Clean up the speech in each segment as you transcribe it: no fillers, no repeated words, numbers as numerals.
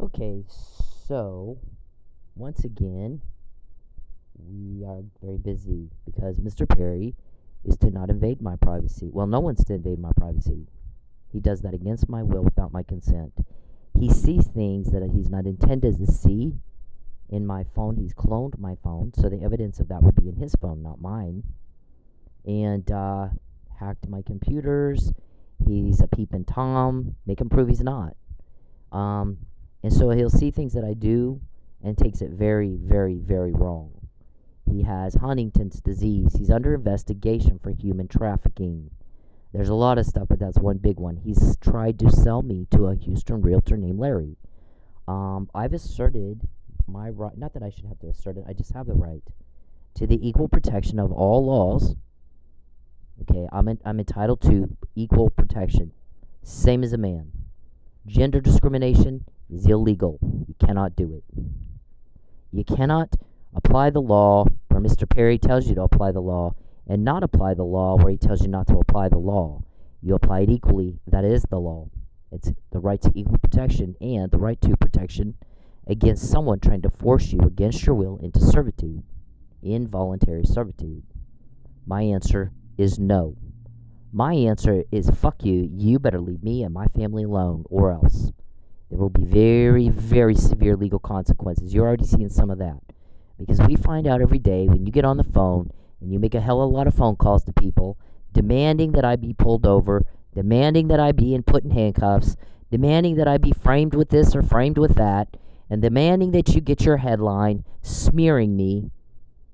Okay, so once again, we are very busy because Mr. Perry is to not invade my privacy. Well, no one's to invade my privacy. He does that against my will without my consent. He sees things that he's not intended to see in my phone. He's cloned my phone, so the evidence of that would be in his phone, not mine. And hacked my computers. He's a peeping Tom. Make him prove he's not. Um, and so he'll see things that I do and takes it very, very, very wrong. He has Huntington's disease. He's under investigation for human trafficking. There's a lot of stuff, but that's one big one. He's tried to sell me to a Houston realtor named Larry. I've asserted my right, not that I should have to assert it, I just have the right to the equal protection of all laws. Okay, I'm entitled to equal protection, same as a man. Gender discrimination is illegal. You cannot do it. You cannot apply the law where Mr. Perry tells you to apply the law and not apply the law where he tells you not to apply the law. You apply it equally. That is the law. It's the right to equal protection and the right to protection against someone trying to force you against your will into servitude, involuntary servitude. My answer is no. My answer is fuck you. You better leave me and my family alone, or else. There will be very, very severe legal consequences. You're already seeing some of that. Because we find out every day when you get on the phone and you make a hell of a lot of phone calls to people demanding that I be pulled over, demanding that I be put in handcuffs, demanding that I be framed with this or framed with that, and demanding that you get your headline smearing me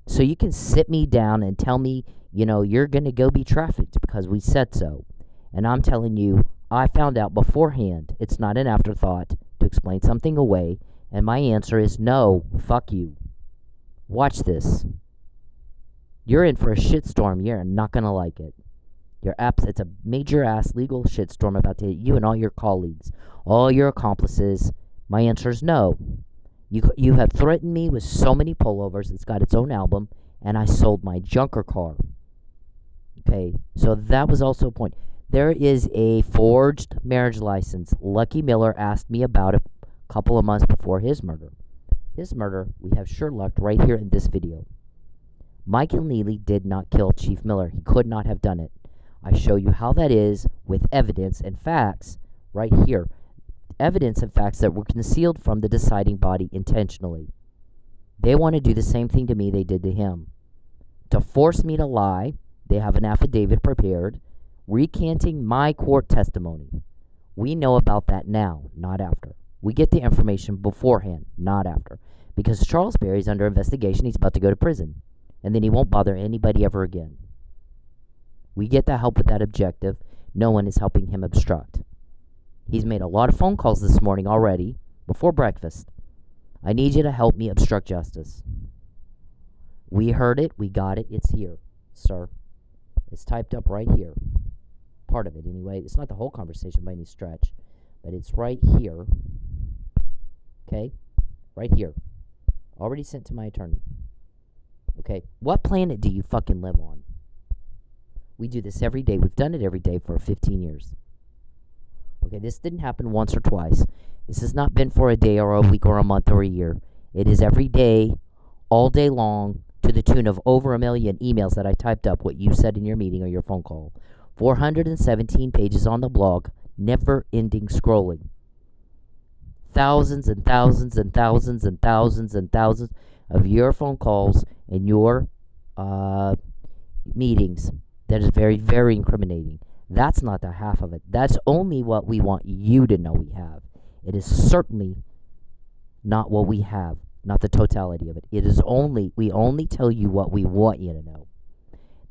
so you can sit me down and tell me, you're going to go be trafficked because we said so. And I'm telling you, I found out beforehand. It's not an afterthought to explain something away. And my answer is no, fuck you. Watch this. You're in for a shitstorm. You're not going to like it. It's a major ass legal shitstorm about to hit you and all your colleagues, all your accomplices. My answer is no. You have threatened me with so many pullovers. It's got its own album, and I sold my junker car. Okay, so that was also a point. There is a forged marriage license. Lucky Miller asked me about it a couple of months before his murder. His murder, we have Sherlock right here in this video. Michael Neely did not kill Chief Miller. He could not have done it. I show you how that is with evidence and facts right here. Evidence and facts that were concealed from the deciding body intentionally. They want to do the same thing to me they did to him. To force me to lie, they have an affidavit prepared recanting my court testimony. We know about that now, not after. We get the information beforehand, not after. Because Charles Berry's under investigation, he's about to go to prison. And then he won't bother anybody ever again. We get the help with that objective. No one is helping him obstruct. He's made a lot of phone calls this morning already, before breakfast. I need you to help me obstruct justice. We heard it, we got it, it's here, sir. It's typed up right here. Part of it, anyway. It's not the whole conversation by any stretch, but it's right here. Okay? Right here. Already sent to my attorney. Okay? What planet do you fucking live on? We do this every day. We've done it every day for 15 years. Okay, this didn't happen once or twice. This has not been for a day or a week or a month or a year. It is every day, all day long, to the tune of over 1 million emails that I typed up what you said in your meeting or your phone call. 417 pages on the blog, never-ending scrolling. Thousands and thousands and thousands and thousands and thousands of your phone calls and your meetings. That is very, very incriminating. That's not the half of it. That's only what we want you to know we have. It is certainly not what we have, not the totality of it. We only tell you what we want you to know.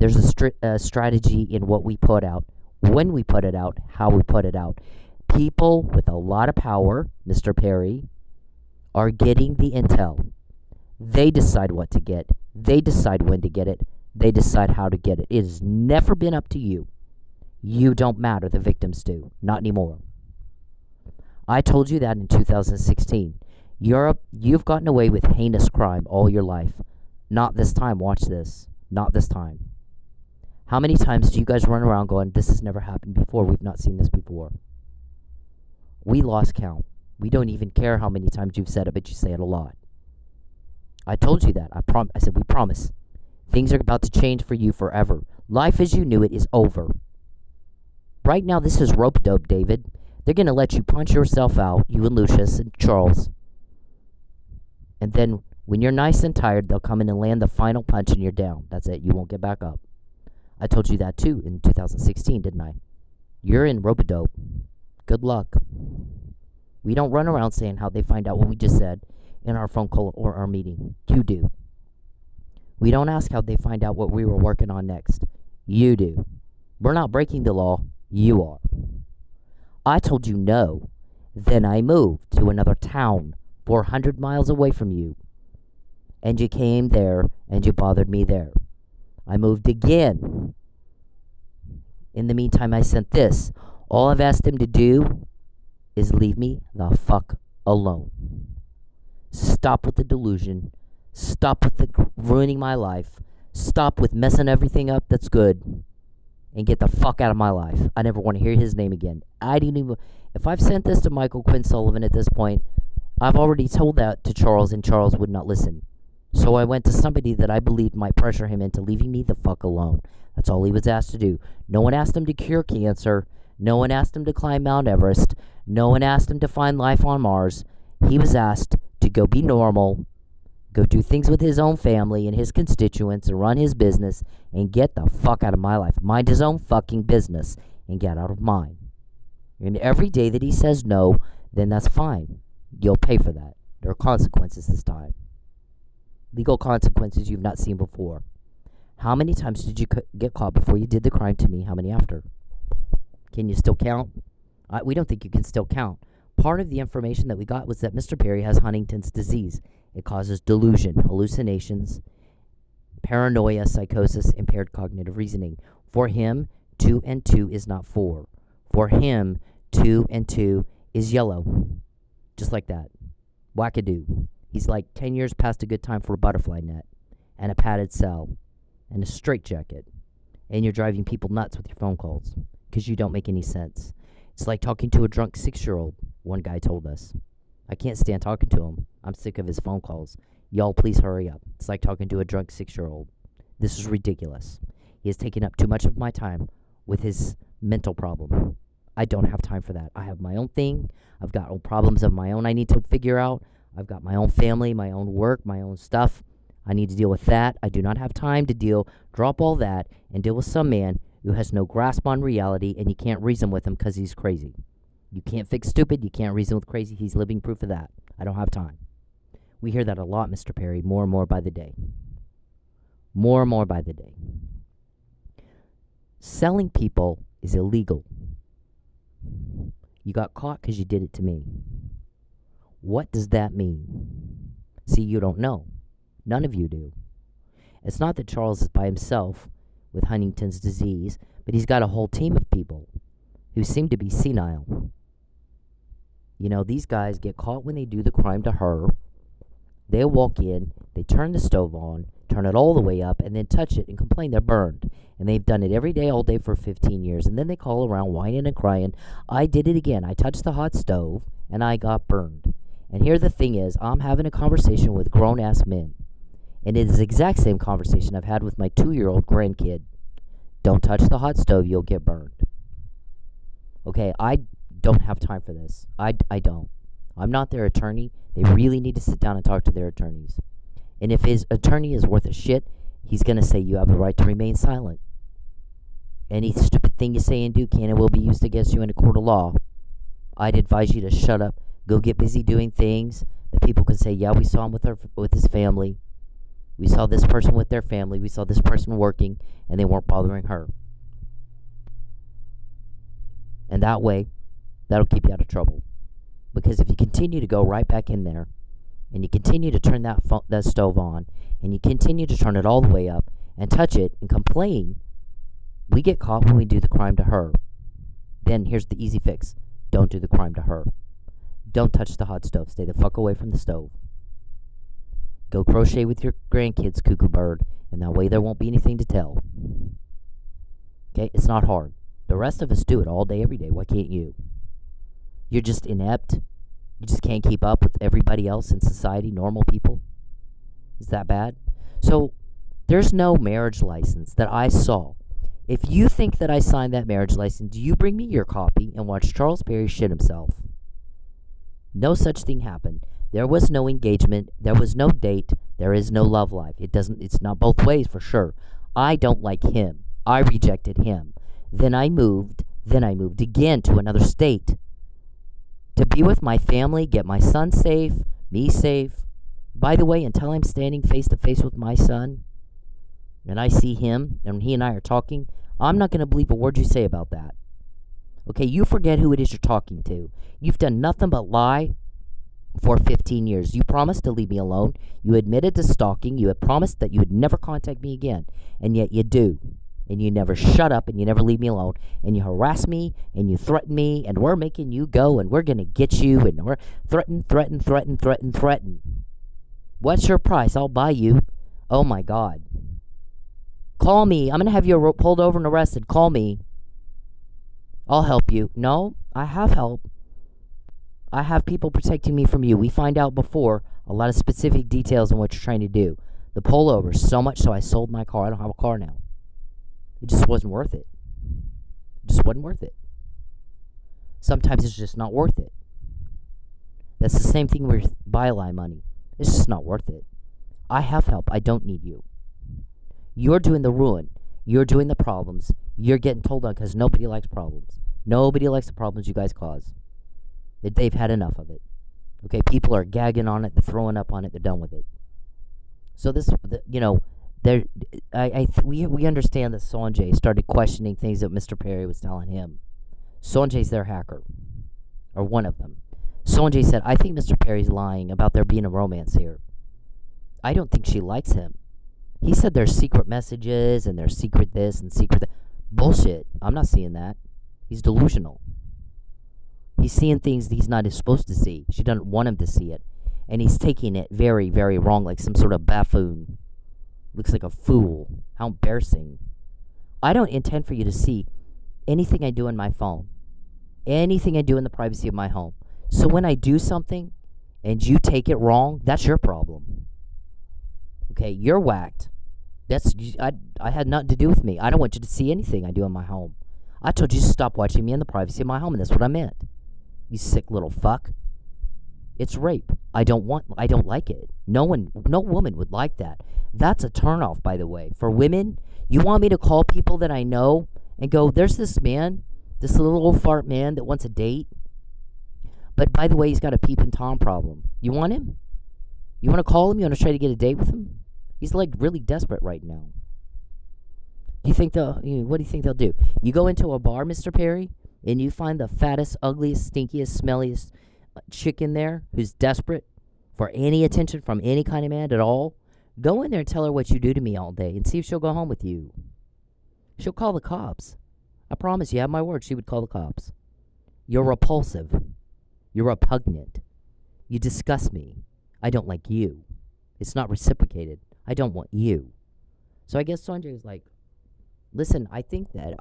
There's a strategy in what we put out, when we put it out, how we put it out. People with a lot of power, Mr. Perry, are getting the intel. They decide what to get. They decide when to get it. They decide how to get it. It has never been up to you. You don't matter, the victims do. Not anymore. I told you that in 2016. You've gotten away with heinous crime all your life. Not this time, watch this. Not this time. How many times do you guys run around going, this has never happened before, we've not seen this before? We lost count. We don't even care how many times you've said it, but you say it a lot. I told you that. I said, we promise. Things are about to change for you forever. Life as you knew it is over. Right now, this is rope-a-dope, David. They're going to let you punch yourself out, you and Lucius and Charles. And then when you're nice and tired, they'll come in and land the final punch and you're down. That's it. You won't get back up. I told you that too in 2016, didn't I? You're in rope-a-dope. Good luck. We don't run around saying how they find out what we just said in our phone call or our meeting. You do. We don't ask how they find out what we were working on next. You do. We're not breaking the law. You are. I told you no. Then I moved to another town 400 miles away from you. And you came there and you bothered me there. I moved again. In the meantime, I sent this. All I've asked him to do is leave me the fuck alone. Stop with the delusion. Stop with the ruining my life. Stop with messing everything up that's good. And get the fuck out of my life. I never want to hear his name again. I didn't even... If I've sent this to Michael Quinn Sullivan at this point, I've already told that to Charles, and Charles would not listen. So I went to somebody that I believed might pressure him into leaving me the fuck alone. That's all he was asked to do. No one asked him to cure cancer. No one asked him to climb Mount Everest. No one asked him to find life on Mars. He was asked to go be normal, go do things with his own family and his constituents and run his business and get the fuck out of my life. Mind his own fucking business and get out of mine. And every day that he says no, then that's fine. You'll pay for that. There are consequences this time. Legal consequences you've not seen before. How many times did you get caught before you did the crime to me? How many after? Can you still count? We don't think you can still count. Part of the information that we got was that Mr. Perry has Huntington's disease. It causes delusion, hallucinations, paranoia, psychosis, impaired cognitive reasoning. For him, 2 and 2 is not 4. For him, 2 and 2 is yellow. Just like that. Wackadoo. He's like 10 years past a good time for a butterfly net and a padded cell and a straitjacket. And you're driving people nuts with your phone calls because you don't make any sense. It's like talking to a drunk 6-year-old, one guy told us. I can't stand talking to him. I'm sick of his phone calls. Y'all please hurry up. It's like talking to a drunk 6-year-old. This is ridiculous. He has taken up too much of my time with his mental problem. I don't have time for that. I have my own thing. I've got own problems of my own I need to figure out. I've got my own family, my own work, my own stuff. I need to deal with that. I do not have time to drop all that and deal with some man who has no grasp on reality, and you can't reason with him because he's crazy. You can't fix stupid. You can't reason with crazy. He's living proof of that. I don't have time. We hear that a lot, Mr. Perry, more and more by the day. More and more by the day. Selling people is illegal. You got caught because you did it to me. What does that mean? See, you don't know. None of you do. It's not that Charles is by himself with Huntington's disease, but he's got a whole team of people who seem to be senile. You know, these guys get caught when they do the crime to her. They'll walk in, they turn the stove on, turn it all the way up, and then touch it and complain they're burned. And they've done it every day, all day for 15 years. And then they call around whining and crying, I did it again. I touched the hot stove, and I got burned. And here the thing is, I'm having a conversation with grown-ass men. And it is the exact same conversation I've had with my 2-year-old grandkid. Don't touch the hot stove, you'll get burned. Okay, I don't have time for this. I don't. I'm not their attorney. They really need to sit down and talk to their attorneys. And if his attorney is worth a shit, he's going to say you have the right to remain silent. Any stupid thing you say and do can and will be used against you in a court of law. I'd advise you to shut up. Go get busy doing things that people can say, yeah, we saw him with his family. We saw this person with their family. We saw this person working, and they weren't bothering her. And that way, that'll keep you out of trouble. Because if you continue to go right back in there, and you continue to turn that stove on, and you continue to turn it all the way up, and touch it, and complain, we get caught when we do the crime to her. Then here's the easy fix. Don't do the crime to her. Don't touch the hot stove. Stay the fuck away from the stove. Go crochet with your grandkids, cuckoo bird, and that way there won't be anything to tell. Okay? It's not hard. The rest of us do it all day, every day. Why can't you? You're just inept. You just can't keep up with everybody else in society, normal people? Is that bad? So, there's no marriage license that I saw. If you think that I signed that marriage license, you bring me your copy and watch Charles Perry shit himself. No such thing happened. There was no engagement. There was no date. There is no love life. It's not both ways for sure. I don't like him. I rejected him. Then I moved. Then I moved again to another state to be with my family, get my son safe, me safe. By the way, until I'm standing face to face with my son and I see him and he and I are talking, I'm not going to believe a word you say about that. Okay, you forget who it is you're talking to. You've done nothing but lie for 15 years. You promised to leave me alone. You admitted to stalking. You had promised that you would never contact me again. And yet you do. And you never shut up and you never leave me alone. And you harass me and you threaten me and we're making you go and we're going to get you and we're threaten. What's your price? I'll buy you. Oh my God. Call me. I'm going to have you pulled over and arrested. Call me. I'll help you. No, I have help. I have people protecting me from you. We find out before a lot of specific details on what you're trying to do. The pullover, so much so I sold my car. I don't have a car now. It just wasn't worth it. It just wasn't worth it. Sometimes it's just not worth it. That's the same thing with byline money. It's just not worth it. I have help. I don't need you. You're doing the ruin. You're doing the problems. You're getting told on because nobody likes problems. Nobody likes the problems you guys cause. They've had enough of it. Okay, people are gagging on it. They're throwing up on it. They're done with it. So this, we understand that Sanjay started questioning things that Mr. Perry was telling him. Sanjay's their hacker, or one of them. Sanjay said, I think Mr. Perry's lying about there being a romance here. I don't think she likes him. He said there's secret messages and there's secret this and secret that. Bullshit. I'm not seeing that. He's delusional. He's seeing things that he's not supposed to see. She doesn't want him to see it. And he's taking it very, very wrong, like some sort of buffoon. Looks like a fool. How embarrassing. I don't intend for you to see anything I do in my phone. Anything I do in the privacy of my home. So when I do something and you take it wrong, that's your problem. Okay, you're whacked. I had nothing to do with me. I don't want you to see anything I do in my home. I told you to stop watching me in the privacy of my home, and that's what I meant. You sick little fuck. It's rape. I don't like it. No woman would like that. That's a turnoff, by the way. For women, you want me to call people that I know and go, there's this man, this little old fart man that wants a date. But by the way, he's got a peeping Tom problem. You want him? You want to call him? You want to try to get a date with him? He's like really desperate right now. What do you think they'll do? You go into a bar, Mr. Perry, and you find the fattest, ugliest, stinkiest, smelliest chick in there who's desperate for any attention from any kind of man at all. Go in there and tell her what you do to me all day and see if she'll go home with you. She'll call the cops. I promise you, have my word, she would call the cops. You're repulsive. You're repugnant. You disgust me. I don't like you. It's not reciprocated. I don't want you. So I guess Sanjay is like, listen, I think that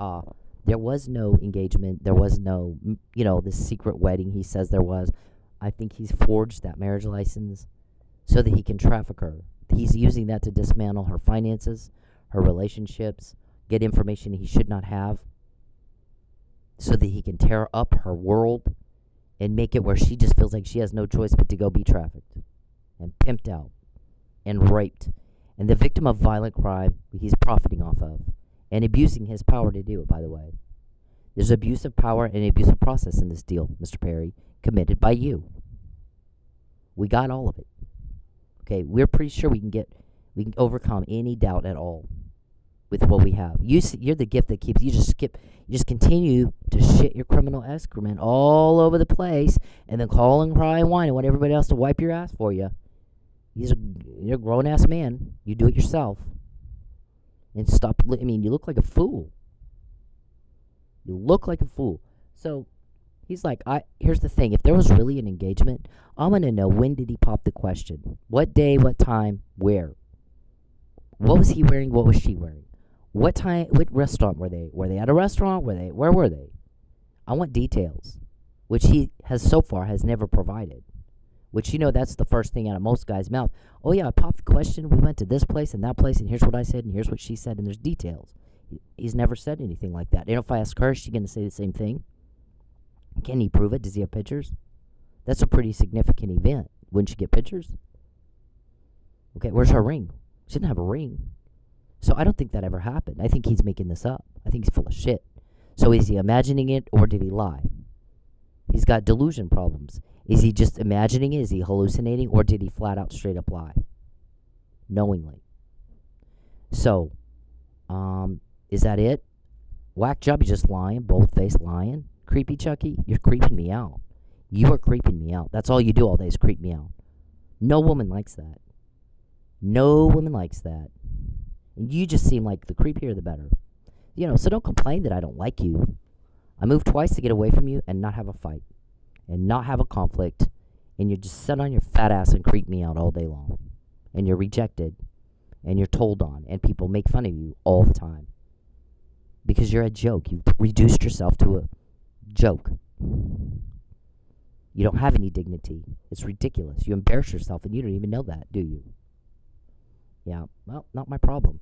there was no engagement. There was no, this secret wedding he says there was. I think he's forged that marriage license so that he can traffic her. He's using that to dismantle her finances, her relationships, get information he should not have so that he can tear up her world and make it where she just feels like she has no choice but to go be trafficked and pimped out and raped. And the victim of violent crime he's profiting off of and abusing his power to do it, by the way. There's abuse of power and abuse of process in this deal, Mr. Perry, committed by you. We got all of it. Okay, we're pretty sure we can overcome any doubt at all with what we have. You're the gift that keeps you just continue to shit your criminal excrement all over the place and then call and cry and whine and want everybody else to wipe your ass for you. You're a grown-ass man. You do it yourself. And stop. You look like a fool. You look like a fool. So, he's like, here's the thing. If there was really an engagement, I'm going to know when did he pop the question. What day, what time, where. What was he wearing, what was she wearing? What time, what restaurant were they? Were they at a restaurant? Where were they? I want details. which he has so far has never provided. Which, that's the first thing out of most guys' mouth. Oh, yeah, I popped the question. We went to this place and that place, and here's what I said, and here's what she said, and there's details. He's never said anything like that. And if I ask her, is she going to say the same thing? Can he prove it? Does he have pictures? That's a pretty significant event. Wouldn't she get pictures? Okay, where's her ring? She didn't have a ring. So I don't think that ever happened. I think he's making this up. I think he's full of shit. So is he imagining it, or did he lie? He's got delusion problems. Is he just imagining it? Is he hallucinating? Or did he flat out straight up lie? Knowingly. So, is that it? Whack job, you just lying, bold-faced lying. Creepy Chucky, you're creeping me out. You are creeping me out. That's all you do all day is creep me out. No woman likes that. No woman likes that. And you just seem like the creepier the better. So don't complain that I don't like you. I moved twice to get away from you and not have a fight. And not have a conflict. And you just sit on your fat ass and creep me out all day long. And you're rejected. And you're told on. And people make fun of you all the time. Because you're a joke. You've reduced yourself to a joke. You don't have any dignity. It's ridiculous. You embarrass yourself and you don't even know that, do you? Yeah, well, not my problem.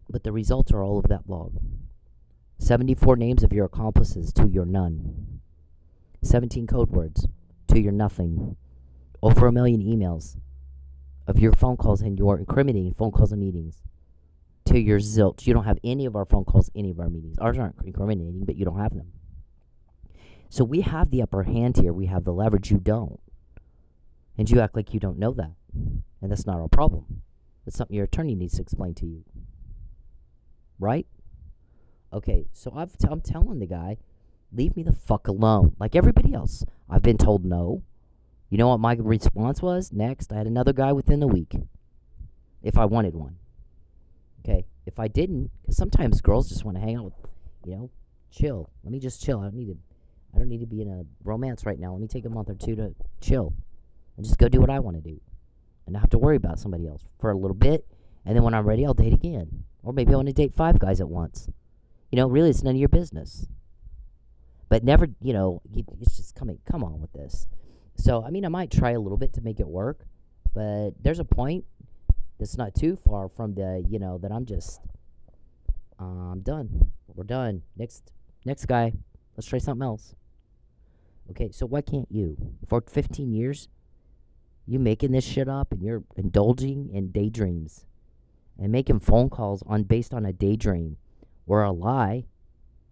But the results are all of that blog. 74 names of your accomplices to your none. 17 code words to your nothing. Over 1 million emails of your phone calls and your incriminating phone calls and meetings to your zilch. You don't have any of our phone calls, any of our meetings. Ours aren't incriminating, but you don't have them. So we have the upper hand here. We have the leverage. You don't. And you act like you don't know that. And that's not our problem. That's something your attorney needs to explain to you. Right? Okay, so I'm telling the guy, leave me the fuck alone. Like everybody else. I've been told no. You know what my response was? Next, I had another guy within the week. If I wanted one. Okay, if I didn't, because sometimes girls just want to hang out with, chill. Let me just chill. I don't need to be in a romance right now. Let me take a month or two to chill. And just go do what I want to do. And not have to worry about somebody else for a little bit. And then when I'm ready, I'll date again. Or maybe I want to date 5 guys at once. Really, it's none of your business. But never, it's just come on with this. So, I might try a little bit to make it work. But there's a point that's not too far from the, that I'm just, I'm done. We're done. Next guy. Let's try something else. Okay, so why can't you? For 15 years, you making this shit up and you're indulging in daydreams and making phone calls based on a daydream or a lie,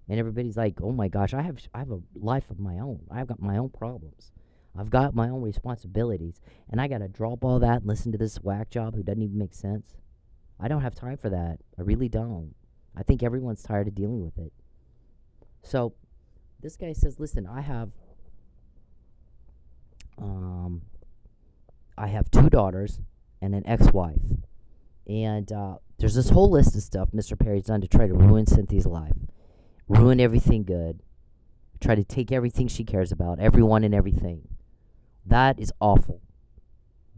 and everybody's like, "Oh my gosh, I have a life of my own. I've got my own problems. I've got my own responsibilities, and I gotta drop all that and listen to this whack job who doesn't even make sense." I don't have time for that. I really don't. I think everyone's tired of dealing with it. So this guy says, "Listen, I have 2 daughters and an ex-wife. And there's this whole list of stuff Mr. Perry's done to try to ruin Cynthia's life. Ruin everything good. Try to take everything she cares about, everyone and everything. That is awful.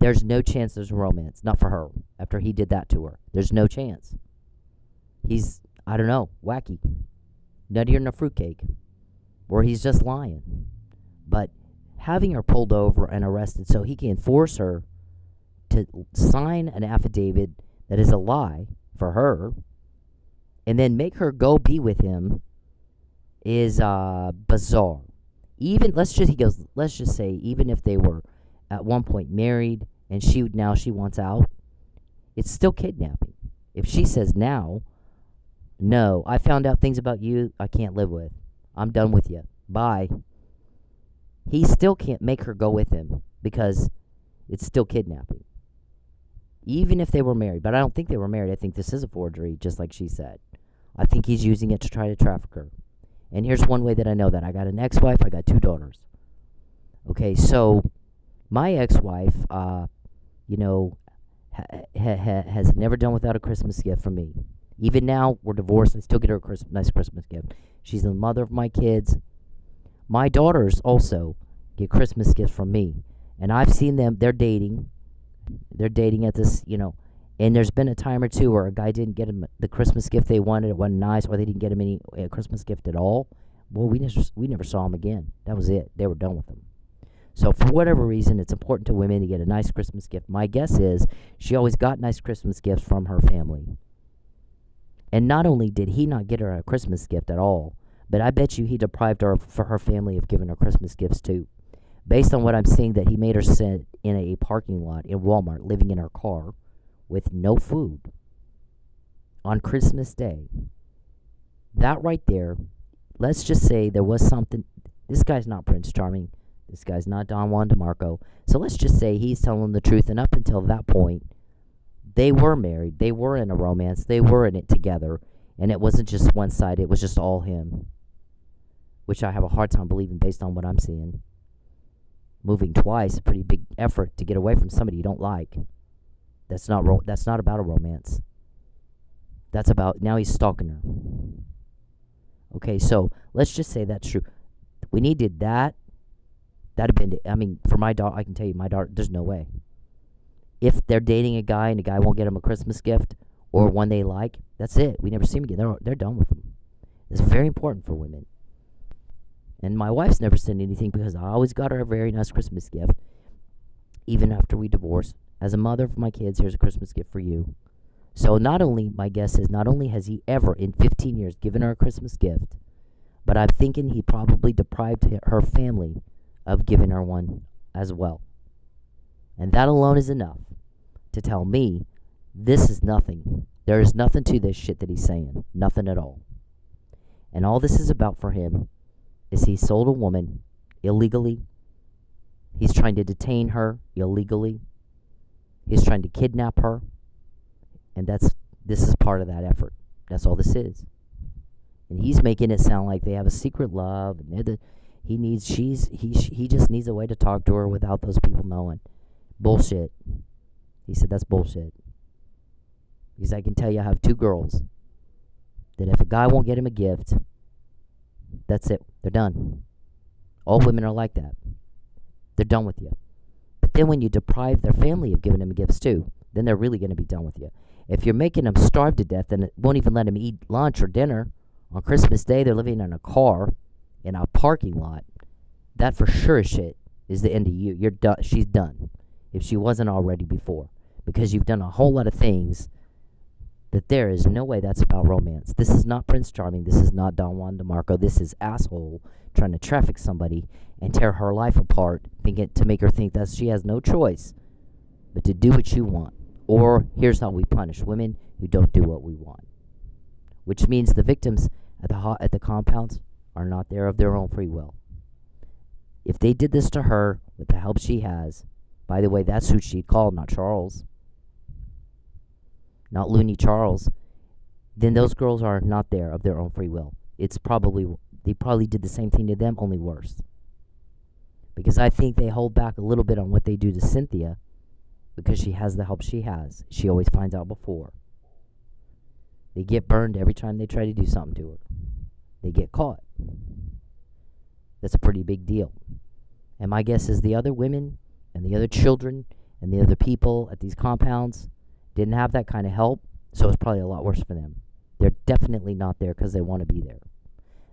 There's no chance there's a romance. Not for her. After he did that to her. There's no chance. He's, I don't know, wacky. Nuttier than a fruitcake. Or he's just lying. But having her pulled over and arrested so he can force her to sign an affidavit that is a lie for her and then make her go be with him is bizarre. Let's just say even if they were at one point married and she wants out, it's still kidnapping. If she says now, "No, I found out things about you I can't live with. I'm done with you. Bye." He still can't make her go with him because it's still kidnapping. Even if they were married. But I don't think they were married. I think this is a forgery, just like she said. I think he's using it to try to traffic her. And here's one way that I know that. I got an ex-wife. I got 2 daughters. Okay, so my ex-wife, has never done without a Christmas gift from me. Even now, we're divorced. I still get her a nice Christmas gift. She's the mother of my kids. My daughters also get Christmas gifts from me. And I've seen them. They're dating. They're dating at this, and there's been a time or two where a guy didn't get him the Christmas gift they wanted. It wasn't nice, or they didn't get him any Christmas gift at all. Well, we never saw him again. That was it. They were done with him. So for whatever reason, it's important to women to get a nice Christmas gift. My guess is she always got nice Christmas gifts from her family. And not only did he not get her a Christmas gift at all, but I bet you he deprived her for her family of giving her Christmas gifts too. Based on what I'm seeing, that he made her sit in a parking lot in Walmart, living in her car, with no food on Christmas Day. That right there, let's just say there was something. This guy's not Prince Charming. This guy's not Don Juan DeMarco. So let's just say he's telling the truth. And up until that point, they were married. They were in a romance. They were in it together. And it wasn't just one side. It was just all him. Which I have a hard time believing based on what I'm seeing. Moving twice, a pretty big effort to get away from somebody you don't like. That's not about a romance. That's about, now he's stalking her. Okay, so let's just say that's true. We needed that. That'd have been, I mean, for my daughter, I can tell you, my daughter, there's no way. If they're dating a guy and the guy won't get him a Christmas gift or one they like, that's it. We never see him again. They're done with him. It's very important for women. And my wife's never said anything because I always got her a very nice Christmas gift, even after we divorced. As a mother of my kids, here's a Christmas gift for you. So not only, my guess is, not only has he ever in 15 years given her a Christmas gift, but I'm thinking he probably deprived her family of giving her one as well. And that alone is enough to tell me this is nothing. There is nothing to this shit that he's saying. Nothing at all. And all this is about for him is he sold a woman illegally. He's trying to detain her illegally. He's trying to kidnap her. And this is part of that effort. That's all this is. And he's making it sound like they have a secret love, and he just needs a way to talk to her without those people knowing. Bullshit. He said that's bullshit. Because I can tell you, I have 2 girls that if a guy won't get him a gift, that's it. They're done. All women are like that. They're done with you. But then when you deprive their family of giving them gifts too, then they're really going to be done with you. If you're making them starve to death and won't even let them eat lunch or dinner on Christmas Day, they're living in a car in a parking lot, that for sure shit is the end of you. You're done. She's done. If she wasn't already before. Because you've done a whole lot of things that there is no way that's about romance. This is not Prince Charming. This is not Don Juan DeMarco. This is asshole trying to traffic somebody and tear her life apart, thinking to make her think that she has no choice but to do what you want. Or here's how we punish women who don't do what we want. Which means the victims at the compounds are not there of their own free will. If they did this to her with the help she has, by the way, that's who she'd call, not Charles. Not Looney Charles. Then those girls are not there of their own free will. They probably did the same thing to them, only worse. Because I think they hold back a little bit on what they do to Cynthia because she has the help she has. She always finds out before. They get burned every time they try to do something to her. They get caught. That's a pretty big deal. And my guess is the other women and the other children and the other people at these compounds didn't have that kind of help, so it's probably a lot worse for them. They're definitely not there because they want to be there.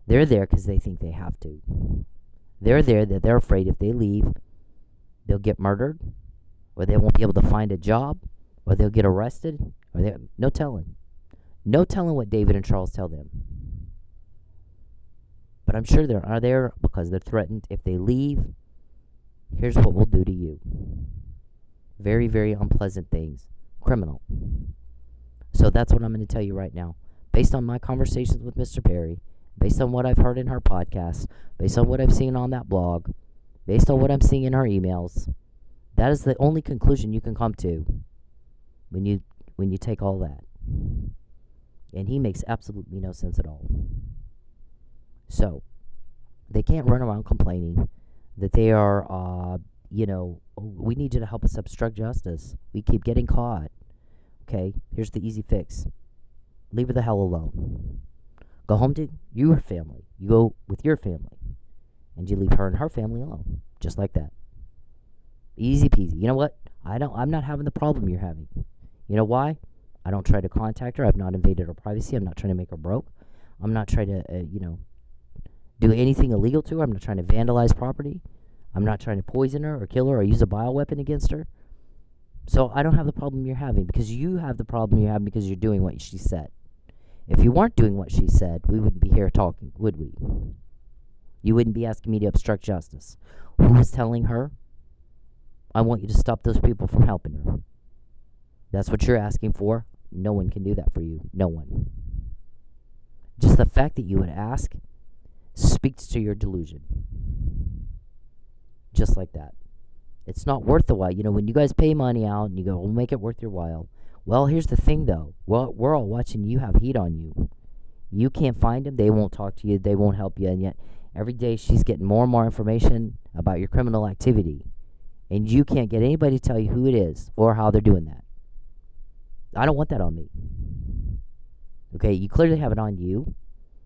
They're there because they think they have to. They're there that they're afraid if they leave, they'll get murdered, or they won't be able to find a job, or they'll get arrested, or no telling. No telling what David and Charles tell them. But I'm sure they are there because they're threatened. If they leave, here's what we'll do to you. Very, very unpleasant things. Criminal. So that's what I'm going to tell you right now. Based on my conversations with Mr. Perry, based on what I've heard in her podcast, based on what I've seen on that blog, based on what I'm seeing in her emails, that is the only conclusion you can come to when you take all that. And he makes absolutely no sense at all. So, they can't run around complaining that they are, we need you to help us obstruct justice. We keep getting caught. Okay, here's the easy fix. Leave her the hell alone. Go home to your family. You go with your family. And you leave her and her family alone. Just like that. Easy peasy. You know what? I'm not having the problem you're having. You know why? I don't try to contact her. I've not invaded her privacy. I'm not trying to make her broke. I'm not trying to, do anything illegal to her. I'm not trying to vandalize property. I'm not trying to poison her or kill her or use a bioweapon against her. So I don't have the problem you're having, because you have the problem you're having because you're doing what she said. If you weren't doing what she said, we wouldn't be here talking, would we? You wouldn't be asking me to obstruct justice. Who was telling her, I want you to stop those people from helping her? That's what you're asking for. No one can do that for you. No one. Just the fact that you would ask speaks to your delusion. Just like that. It's not worth the while. You know, when you guys pay money out and you go, we'll make it worth your while. Well, here's the thing, though. Well, we're all watching you have heat on you. You can't find them. They won't talk to you. They won't help you. And yet, every day she's getting more and more information about your criminal activity. And you can't get anybody to tell you who it is or how they're doing that. I don't want that on me. Okay, you clearly have it on you.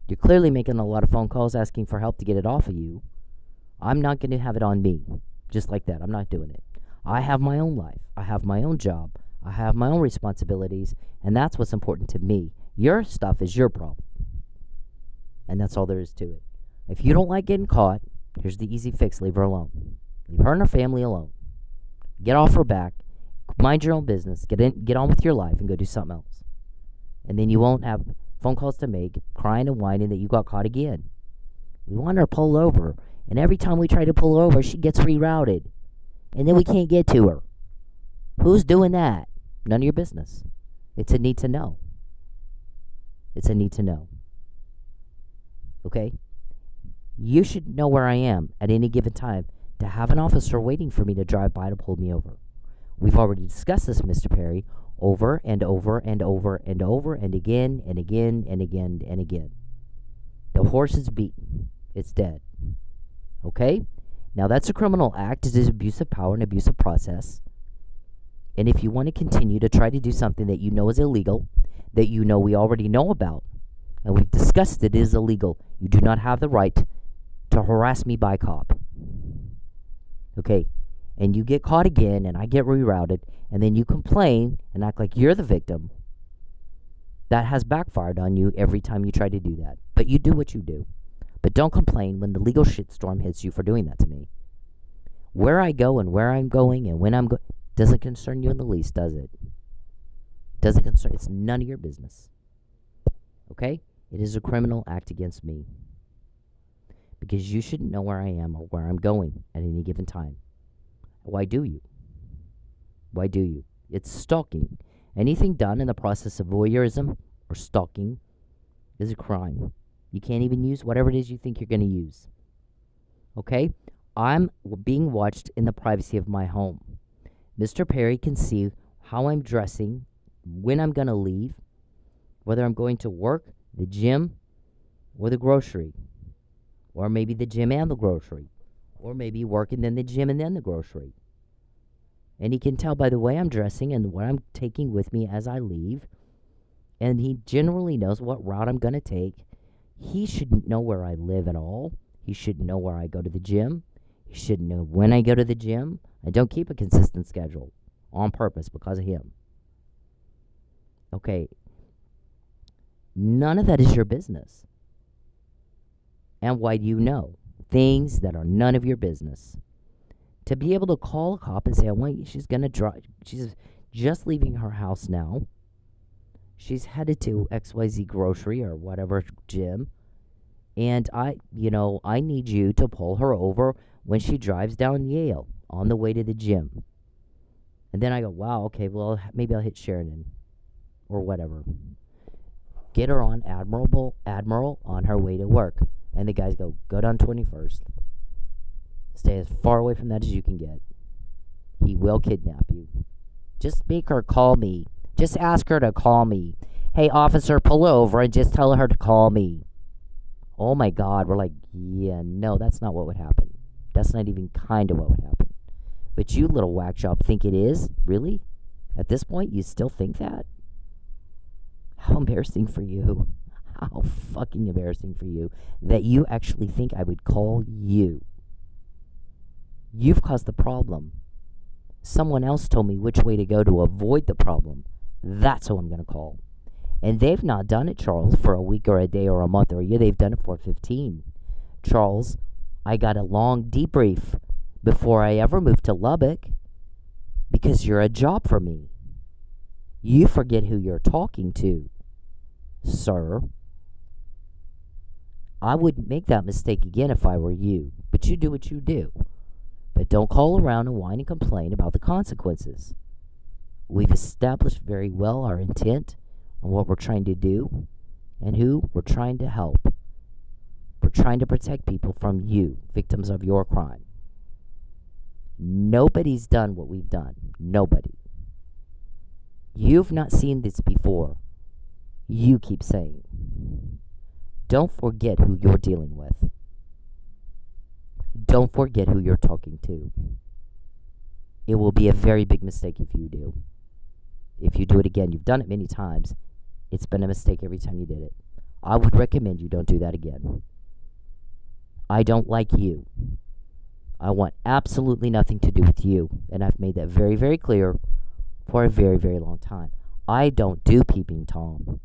You're clearly making a lot of phone calls asking for help to get it off of you. I'm not going to have it on me. Just like that. I'm not doing it. I have my own life. I have my own job. I have my own responsibilities. And that's what's important to me. Your stuff is your problem. And that's all there is to it. If you don't like getting caught, here's the easy fix. Leave her alone. Leave her and her family alone. Get off her back. Mind your own business. Get on with your life and go do something else. And then you won't have phone calls to make, crying and whining that you got caught again. We want her to pull over. And every time we try to pull her over, she gets rerouted. And then we can't get to her. Who's doing that? None of your business. It's a need to know. It's a need to know. Okay? You should know where I am at any given time to have an officer waiting for me to drive by to pull me over. We've already discussed this, Mr. Perry, over and over and over and over and again and again and again and again. The horse is beaten. It's dead. Okay? Now that's a criminal act. It is abuse of power and abuse of process. And if you want to continue to try to do something that you know is illegal, that you know we already know about, and we've discussed it is illegal, you do not have the right to harass me by cop. Okay? And you get caught again, and I get rerouted, and then you complain and act like you're the victim. That has backfired on you every time you try to do that. But you do what you do. But don't complain when the legal shitstorm hits you for doing that to me. Where I go and where I'm going and when I'm going doesn't concern you in the least, does it? Doesn't concern. It's none of your business. Okay? It is a criminal act against me. Because you shouldn't know where I am or where I'm going at any given time. Why do you? Why do you? It's stalking. Anything done in the process of voyeurism or stalking is a crime. You can't even use whatever it is you think you're going to use. Okay? I'm being watched in the privacy of my home. Mr. Perry can see how I'm dressing, when I'm going to leave, whether I'm going to work, the gym, or the grocery. Or maybe the gym and the grocery. Or maybe work and then the gym and then the grocery. And he can tell by the way I'm dressing and what I'm taking with me as I leave. And he generally knows what route I'm going to take. He shouldn't know where I live at all. He shouldn't know where I go to the gym. He shouldn't know when I go to the gym. I don't keep a consistent schedule on purpose because of him. Okay. None of that is your business. And why do you know? Things that are none of your business. To be able to call a cop and say, I want you, she's going to drive. She's just leaving her house now. She's headed to XYZ grocery or whatever gym. And I need you to pull her over when she drives down Yale on the way to the gym. And then I go, wow, okay, well, maybe I'll hit Sheridan or whatever. Get her on Admiral on her way to work. And the guys go down 21st. Stay as far away from that as you can get. He will kidnap you. Just make her call me. Just ask her to call me. Hey, officer, pull over and just tell her to call me. Oh, my God. We're like, yeah, no, that's not what would happen. That's not even kind of what would happen. But you little whack job think it is? Really? At this point, you still think that? How embarrassing for you. How fucking embarrassing for you that you actually think I would call you. You've caused the problem. Someone else told me which way to go to avoid the problem. That's who I'm going to call. And they've not done it, Charles, for a week or a day or a month or a year. They've done it for 15. Charles, I got a long debrief before I ever moved to Lubbock because you're a job for me. You forget who you're talking to, sir. I wouldn't make that mistake again if I were you, but you do what you do. But don't call around and whine and complain about the consequences. We've established very well our intent and what we're trying to do and who we're trying to help. We're trying to protect people from you, victims of your crime. Nobody's done what we've done. Nobody. You've not seen this before. You keep saying. Don't forget who you're dealing with. Don't forget who you're talking to. It will be a very big mistake if you do. If you do it again, you've done it many times. It's been a mistake every time you did it. I would recommend you don't do that again. I don't like you. I want absolutely nothing to do with you. And I've made that very, very clear for a very, very long time. I don't do peeping Tom.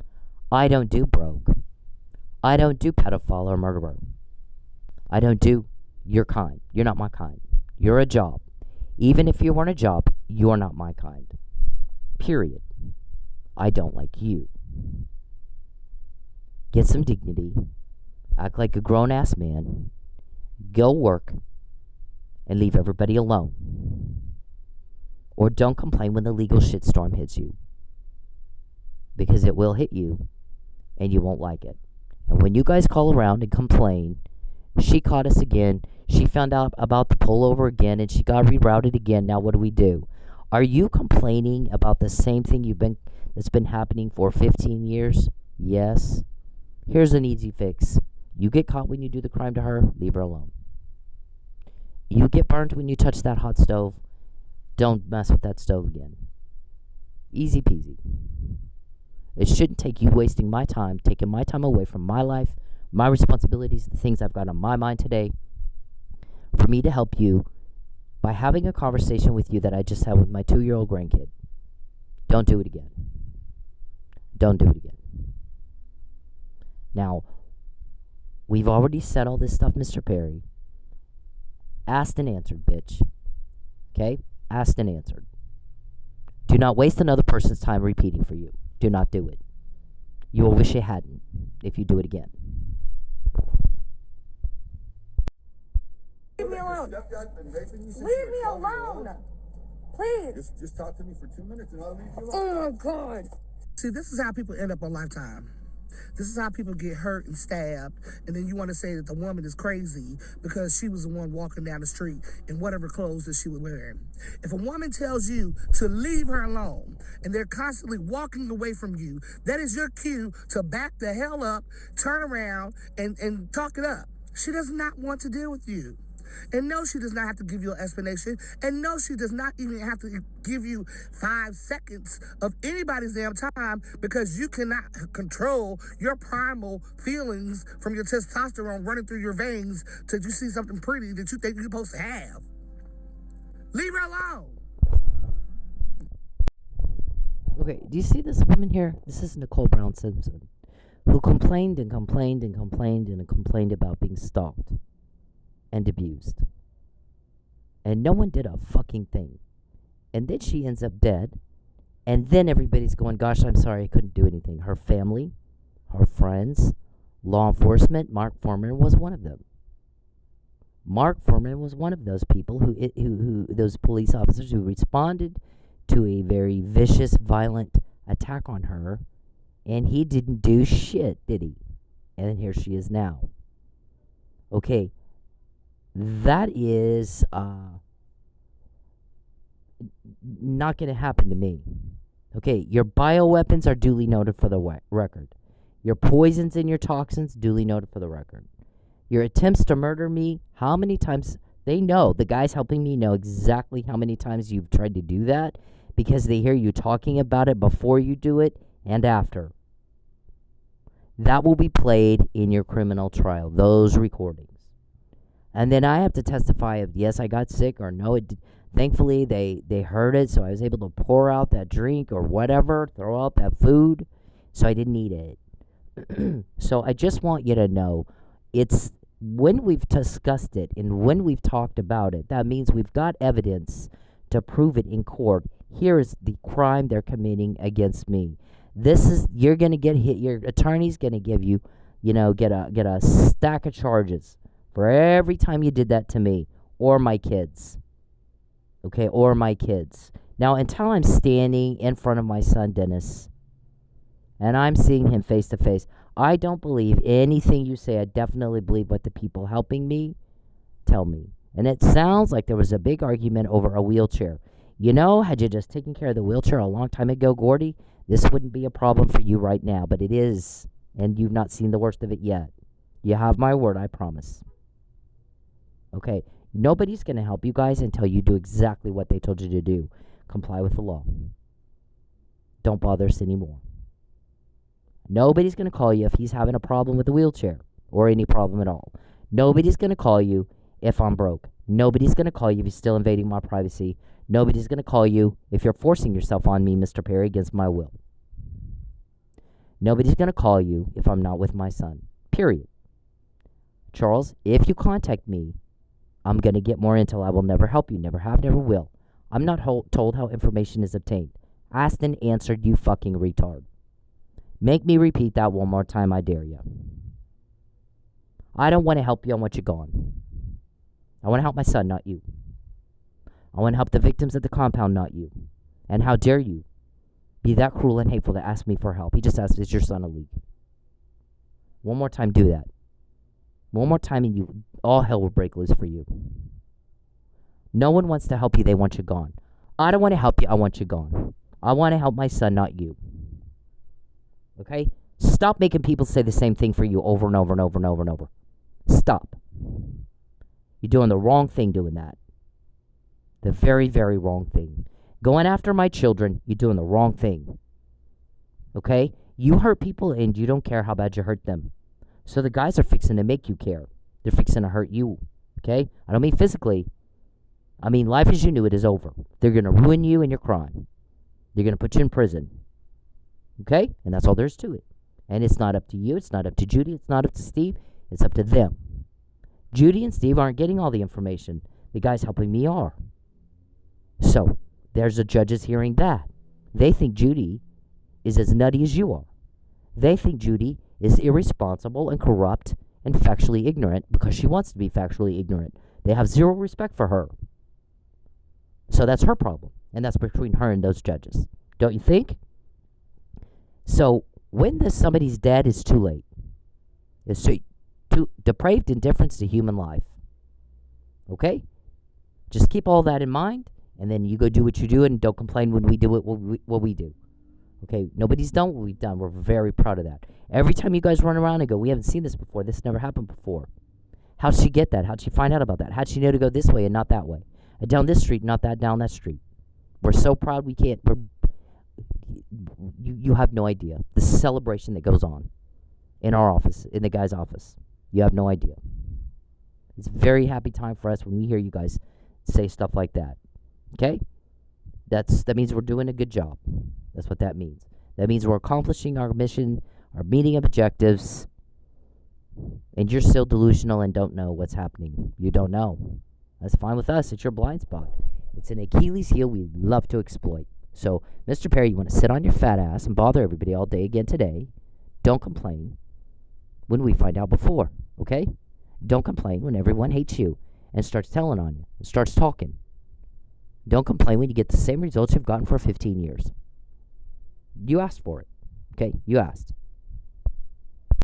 I don't do broke. I don't do pedophile or murderer. I don't do your kind. You're not my kind. You're a job. Even if you weren't a job, you're not my kind. Period. I don't like you. Get some dignity. Act like a grown-ass man. Go work. And leave everybody alone. Or don't complain when the legal shitstorm hits you. Because it will hit you. And you won't like it. And when you guys call around and complain, she caught us again. She found out about the pullover again, and she got rerouted again. Now what do? Are you complaining about the same thing that's been happening for 15 years? Yes. Here's an easy fix. You get caught when you do the crime to her, leave her alone. You get burned when you touch that hot stove, don't mess with that stove again. Easy peasy. It shouldn't take you wasting my time, taking my time away from my life, my responsibilities, the things I've got on my mind today, for me to help you by having a conversation with you that I just had with my 2-year-old grandkid. Don't do it again. Don't do it again. Now, we've already said all this stuff, Mr. Perry. Asked and answered, bitch. Okay? Asked and answered. Do not waste another person's time repeating for you. Do not do it. You will wish you hadn't if you do it again. Leave me alone. Leave me alone. Please. Just talk to me for 2 minutes and I'll leave you alone. Oh, my God. See, this is how people end up on Lifetime. This is how people get hurt and stabbed, and then you want to say that the woman is crazy because she was the one walking down the street in whatever clothes that she was wearing. If a woman tells you to leave her alone and they're constantly walking away from you, that is your cue to back the hell up, turn around, and talk it up. She does not want to deal with you. And no, she does not have to give you an explanation. And no, she does not even have to give you 5 seconds of anybody's damn time because you cannot control your primal feelings from your testosterone running through your veins till you see something pretty that you think you're supposed to have. Leave her alone. Okay, do you see this woman here? This is Nicole Brown Simpson, who complained and complained and complained and complained about being stalked and abused. And no one did a fucking thing. And then she ends up dead. And then everybody's going, gosh, I'm sorry, I couldn't do anything. Her family, her friends, law enforcement, Mark Foreman was one of them. Mark Foreman was one of those people who those police officers who responded to a very vicious, violent attack on her. And he didn't do shit, did he? And here she is now. Okay. That is not going to happen to me. Okay, your bioweapons are duly noted for the record. Your poisons and your toxins, duly noted for the record. Your attempts to murder me, how many times, they know, the guys helping me know exactly how many times you've tried to do that because they hear you talking about it before you do it and after. That will be played in your criminal trial, those recordings. And then I have to testify of, yes, I got sick, or no, thankfully they heard it, so I was able to pour out that drink or whatever, throw out that food, so I didn't eat it. So I just want you to know, it's when we've discussed it and when we've talked about it, that means we've got evidence to prove it in court. Here is the crime they're committing against me. You're gonna get hit. Your attorney's gonna give you, get a stack of charges for every time you did that to me or my kids. Okay, or my kids. Now, until I'm standing in front of my son Dennis, and I'm seeing him face to face, I don't believe anything you say. I definitely believe what the people helping me tell me. And it sounds like there was a big argument over a wheelchair. Had you just taken care of the wheelchair a long time ago, Gordy, this wouldn't be a problem for you right now. But it is, and you've not seen the worst of it yet. You have my word, I promise. Okay, nobody's going to help you guys until you do exactly what they told you to do. Comply with the law. Don't bother us anymore. Nobody's going to call you if he's having a problem with the wheelchair or any problem at all. Nobody's going to call you if I'm broke. Nobody's going to call you if you're still invading my privacy. Nobody's going to call you if you're forcing yourself on me, Mr. Perry, against my will. Nobody's going to call you if I'm not with my son. Period. Charles, if you contact me, I'm going to get more intel. I will never help you. Never have, never will. I'm not told how information is obtained. Asked and answered, you fucking retard. Make me repeat that one more time, I dare you. I don't want to help you. I want you gone. I want to help my son, not you. I want to help the victims at the compound, not you. And how dare you be that cruel and hateful to ask me for help? He just asked, is your son a leak? One more time, do that. One more time and all hell will break loose for you. No one wants to help you. They want you gone. I don't want to help you. I want you gone. I want to help my son, not you. Okay? Stop making people say the same thing for you over and over and over and over and over. Stop. You're doing the wrong thing doing that. The very, very wrong thing. Going after my children, you're doing the wrong thing. Okay? You hurt people and you don't care how bad you hurt them. So the guys are fixing to make you care. They're fixing to hurt you. Okay? I don't mean physically. I mean life as you knew it is over. They're going to ruin you and your crime. They're going to put you in prison. Okay? And that's all there is to it. And it's not up to you. It's not up to Judy. It's not up to Steve. It's up to them. Judy and Steve aren't getting all the information. The guys helping me are. So, there's the judges hearing that. They think Judy is as nutty as you are. They think Judy is irresponsible and corrupt and factually ignorant because she wants to be factually ignorant. They have zero respect for her. So that's her problem. And that's between her and those judges. Don't you think? So, when somebody's dead, it's too late. It's too depraved indifference to human life. Okay? Just keep all that in mind, and then you go do what you do, and don't complain when we do what we do. Okay? Nobody's done what we've done. We're very proud of that. Every time you guys run around and go, we haven't seen this before. This never happened before. How'd she get that? How'd she find out about that? How'd she know to go this way and not that way? Down this street, not that down that street. We're so proud we can't. You have no idea. The celebration that goes on in our office, in the guy's office. You have no idea. It's a very happy time for us when we hear you guys say stuff like that. Okay? That means we're doing a good job. That's what that means. That means we're accomplishing our mission, our meeting objectives, and you're still delusional and don't know what's happening. You don't know. That's fine with us. It's your blind spot. It's an Achilles heel we love to exploit. So, Mr. Perry, you want to sit on your fat ass and bother everybody all day again today. Don't complain when we find out before, okay? Don't complain when everyone hates you and starts telling on you and starts talking. Don't complain when you get the same results you've gotten for 15 years. You asked for it, okay? You asked.